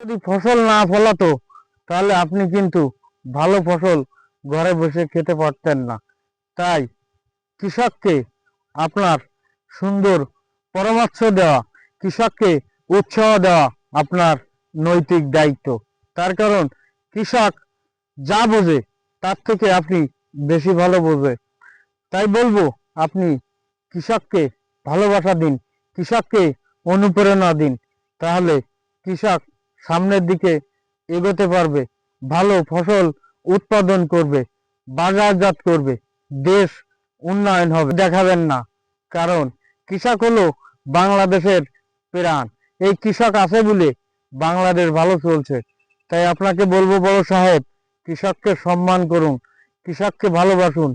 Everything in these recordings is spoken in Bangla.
যদি ফসল না ফলাতো তাহলে আপনি কিন্তু ভালো ফসল ঘরে বসে খেতে পারতেন না। তাই কৃষককে আপনার সুন্দর পরামর্শ দেওয়া, কৃষককে উৎসাহ দেওয়া আপনার নৈতিক দায়িত্ব। তার কারণ কৃষক যা বোঝে তার থেকে আপনি বেশি ভালো বোঝে। তাই বলবো আপনি কৃষককে ভালোবাসা দিন, কৃষককে অনুপ্রেরণা দিন, তাহলে কৃষক সামনের দিকে এগোতে পারবে, ভালো ফসল উৎপাদন করবে, বাজারজাত করবে, দেশ উন্নয়ন হবে। দেখাবেন না, কারণ কৃষক হলো বাংলাদেশের প্রাণ। এই কৃষক আছে বলে বাংলাদেশ ভালো চলছে। তাই আপনাকে বলবো বড় সাহেব, কৃষককে সম্মান করুন, কৃষককে ভালোবাসুন,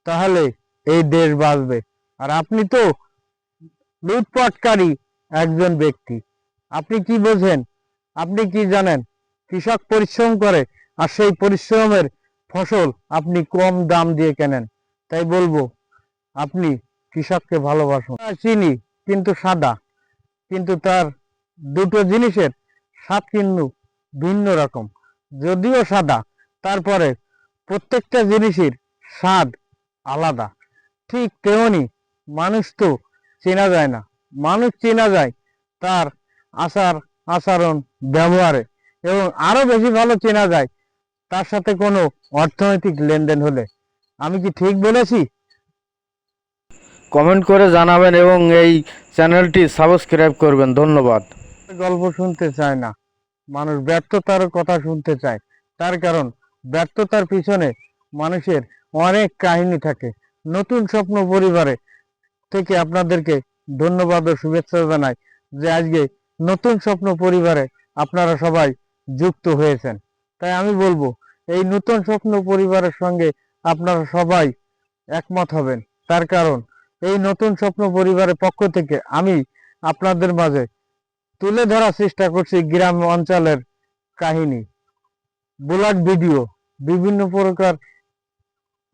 তাহলে এই দেশ বাঁচবে। আর আপনি তো লুটপাটকারী একজন ব্যক্তি। আপনি কি বোঝেন? আপনি কি জানেন? কৃষক পরিশ্রম করে, আর সেই পরিশ্রমের ফসল আপনি কম দাম দিয়ে কেনেন। তাই বলবো আপনি কৃষককে ভালোবাসুন। চিনি কিন্তু সাদা, কিন্তু তার দুটো জিনিসের স্বাদ কিন্তু ভিন্ন রকম। যদিও সাদা, তারপরে প্রত্যেকটা জিনিসের স্বাদ আলাদা। ঠিক তেমনি মানুষ তো চেনা যায় না, মানুষ চেনা যায় তার আচার আচরণ ব্যবহারে, এবং আরো বেশি ভালো চেনা যায় তার সাথে কোনো অর্থনৈতিক লেনদেন হলে। আমি কি ঠিক বলেছি? কমেন্ট করে জানাবেন এবং এই চ্যানেলটি সাবস্ক্রাইব করবেন। ধন্যবাদ। গল্প শুনতে চায় না, মানুষ ব্যর্থতার কথা শুনতে চায়। তার কারণ ব্যর্থতার পিছনে মানুষের অনেক কাহিনী থাকে। নতুন স্বপ্ন পরিবারে থেকে আপনাদেরকে ধন্যবাদ ও শুভেচ্ছা জানাই যে আজকে নতুন স্বপ্ন পরিবারে আপনারা সবাই যুক্ত হয়েছেন। তাই আমি বলবো এই নতুন স্বপ্ন পরিবারের সঙ্গে আপনারা সবাই একমত হবেন। তার কারণ এই নতুন স্বপ্ন পরিবারের পক্ষ থেকে আমি আপনাদের মাঝে তুলে ধরার চেষ্টা করছি গ্রাম অঞ্চলের কাহিনী, ব্লগ ভিডিও, বিভিন্ন প্রকার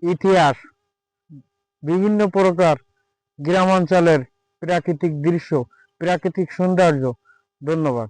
ইতিহাস, বিভিন্ন প্রকার গ্রাম অঞ্চলের প্রাকৃতিক দৃশ্য, প্রাকৃতিক সৌন্দর্য। ধন্যবাদ।